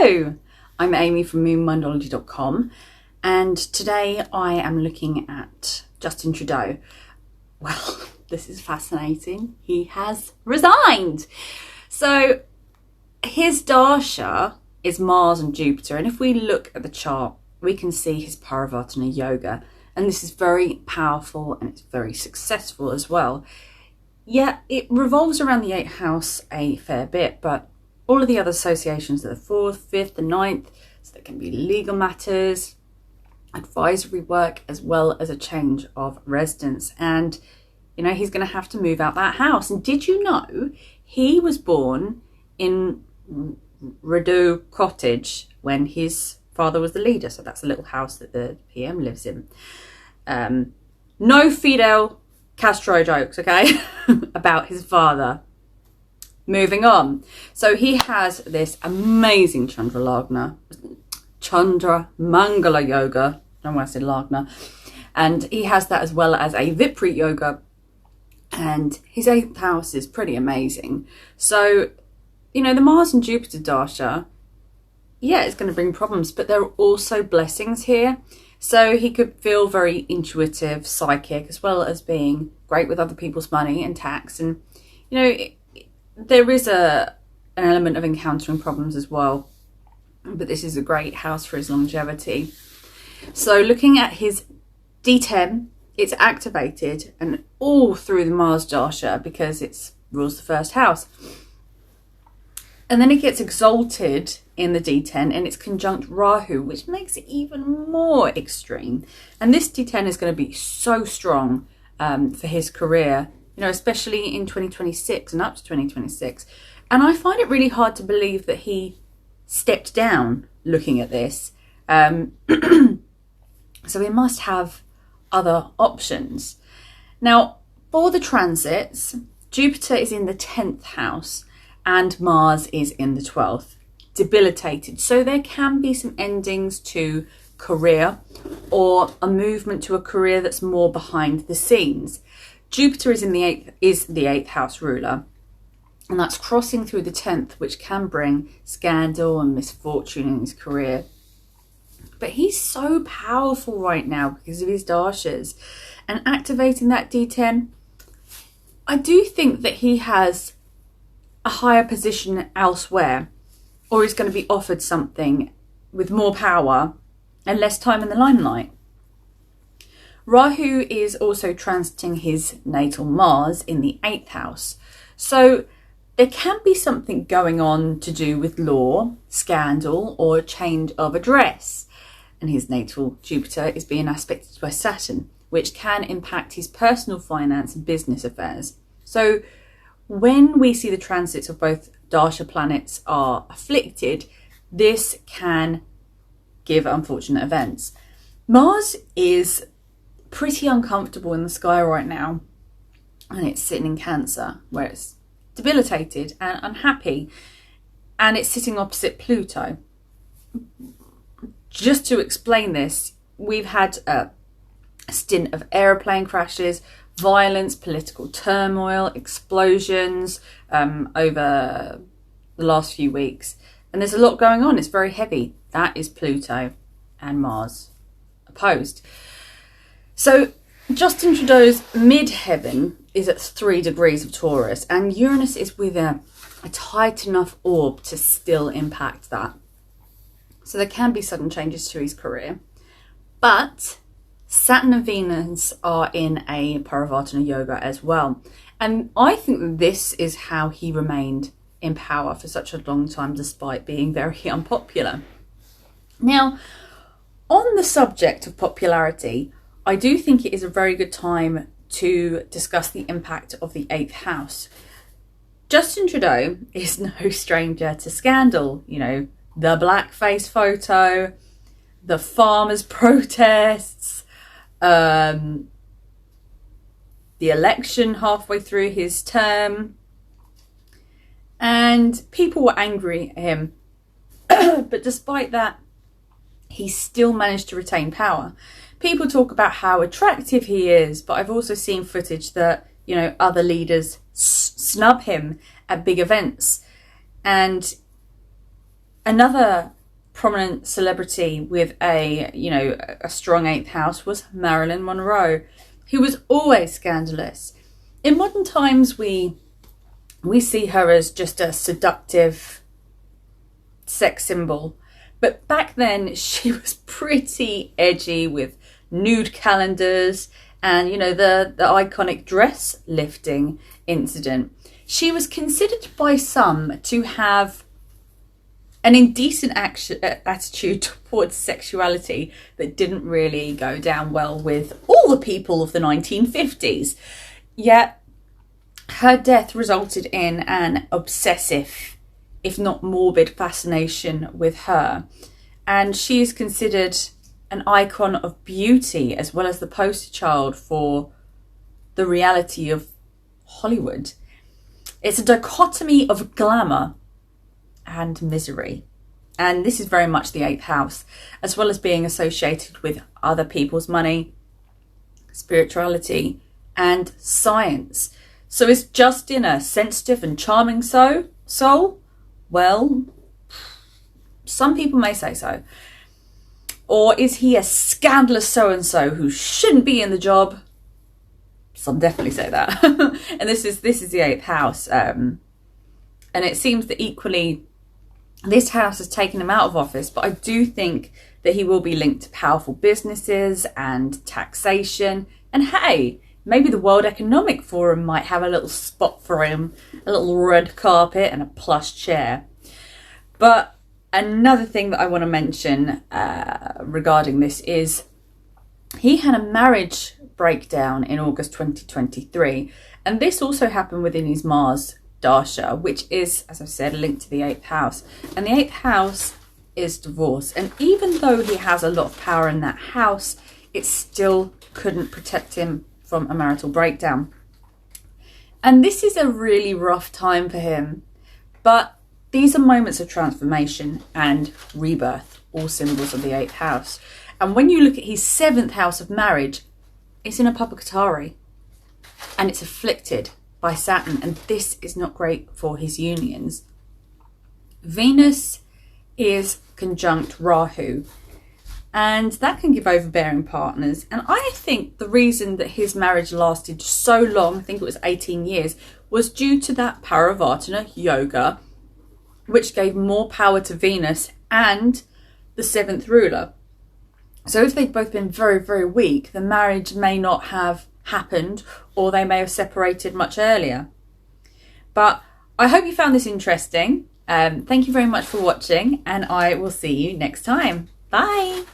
Hello, I'm Amy from moonmindology.com, and today I am looking at Justin Trudeau. Well, this is fascinating. He has resigned. So his Dasha is Mars and Jupiter, and if we look at the chart, we can see his Parivartana Yoga, and this is very powerful and it's very successful as well. Yeah, it revolves around the 8th house a fair bit, but all of the other associations are the 4th, 5th, and 9th, so there can be legal matters, advisory work, as well as a change of residence. And, you know, he's going to have to move out that house. And did you know he was born in Trudeau Cottage when his father was the leader? So that's a little house that the PM lives in. No Fidel Castro jokes, okay, about his father. Moving on. So he has this amazing Chandra Mangala Yoga. I don't know why I said Lagna. And he has that as well as a Vipreet Yoga. And his 8th house is pretty amazing. So, you know, the Mars and Jupiter Dasha, yeah, it's going to bring problems, but there are also blessings here. So he could feel very intuitive, psychic, as well as being great with other people's money and tax. And, you know, there is an element of encountering problems as well, but this is a great house for his longevity. So looking at his D10, it's activated and all through the Mars Dasha because it rules the 1st house. And then it gets exalted in the D10 and it's conjunct Rahu, which makes it even more extreme. And this D10 is going to be so strong for his career, you know, especially in 2026 and up to 2026. And I find it really hard to believe that he stepped down looking at this. So he must have other options. Now, for the transits, Jupiter is in the 10th house and Mars is in the 12th, debilitated. So there can be some endings to career or a movement to a career that's more behind the scenes. Jupiter is the 8th house ruler, and that's crossing through the 10th, which can bring scandal and misfortune in his career. But he's so powerful right now because of his dashas, and activating that D10, I do think that he has a higher position elsewhere, or he's going to be offered something with more power and less time in the limelight. Rahu is also transiting his natal Mars in the 8th house. So there can be something going on to do with law, scandal, or a change of address. And his natal Jupiter is being aspected by Saturn, which can impact his personal finance and business affairs. So when we see the transits of both Dasha planets are afflicted, this can give unfortunate events. Mars is pretty uncomfortable in the sky right now, and it's sitting in Cancer where it's debilitated and unhappy, and it's sitting opposite Pluto. Just to explain this, we've had a stint of aeroplane crashes, violence, political turmoil, explosions over the last few weeks, and there's a lot going on. It's very heavy. That is Pluto and Mars opposed. So Justin Trudeau's midheaven is at 3 degrees of Taurus, and Uranus is with a tight enough orb to still impact that. So there can be sudden changes to his career. But Saturn and Venus are in a Parivartana Yoga as well. And I think that this is how he remained in power for such a long time, despite being very unpopular. Now, on the subject of popularity, I do think it is a very good time to discuss the impact of the 8th house. Justin Trudeau is no stranger to scandal. You know, the blackface photo, the farmers' protests, the election halfway through his term, and people were angry at him. But despite that, he still managed to retain power. People talk about how attractive he is, but I've also seen footage that, you know, other leaders snub him at big events. And another prominent celebrity with a strong 8th house was Marilyn Monroe, who was always scandalous. In modern times, we see her as just a seductive sex symbol. But back then, she was pretty edgy with nude calendars and, the iconic dress lifting incident. She was considered by some to have an indecent attitude towards sexuality that didn't really go down well with all the people of the 1950s. Yet, her death resulted in an obsessive, if not morbid, fascination with her. And she is considered an icon of beauty as well as the poster child for the reality of Hollywood. It's a dichotomy of glamour and misery. And this is very much the 8th house, as well as being associated with other people's money, spirituality, and science. So is Justin a sensitive and charming soul? Well, some people may say so. Or is he a scandalous so-and-so who shouldn't be in the job? Some definitely say that. And this is the 8th house. And it seems that equally this house has taken him out of office, but I do think that he will be linked to powerful businesses and taxation. And hey, maybe the World Economic Forum might have a little spot for him, a little red carpet and a plush chair. But another thing that I want to mention regarding this is he had a marriage breakdown in August 2023. And this also happened within his Mars Dasha, which is, as I've said, linked to the 8th house. And the 8th house is divorce. And even though he has a lot of power in that house, it still couldn't protect him from a marital breakdown. And this is a really rough time for him. But these are moments of transformation and rebirth, all symbols of the 8th house. And when you look at his 7th house of marriage, it's in a Papakatari and it's afflicted by Saturn, and this is not great for his unions. Venus is conjunct Rahu, and that can give overbearing partners. And I think the reason that his marriage lasted so long, I think it was 18 years, was due to that Paravartana yoga, which gave more power to Venus and the 7th ruler. So if they'd both been very, very weak, the marriage may not have happened, or they may have separated much earlier. But I hope you found this interesting. Thank you very much for watching, and I will see you next time. Bye.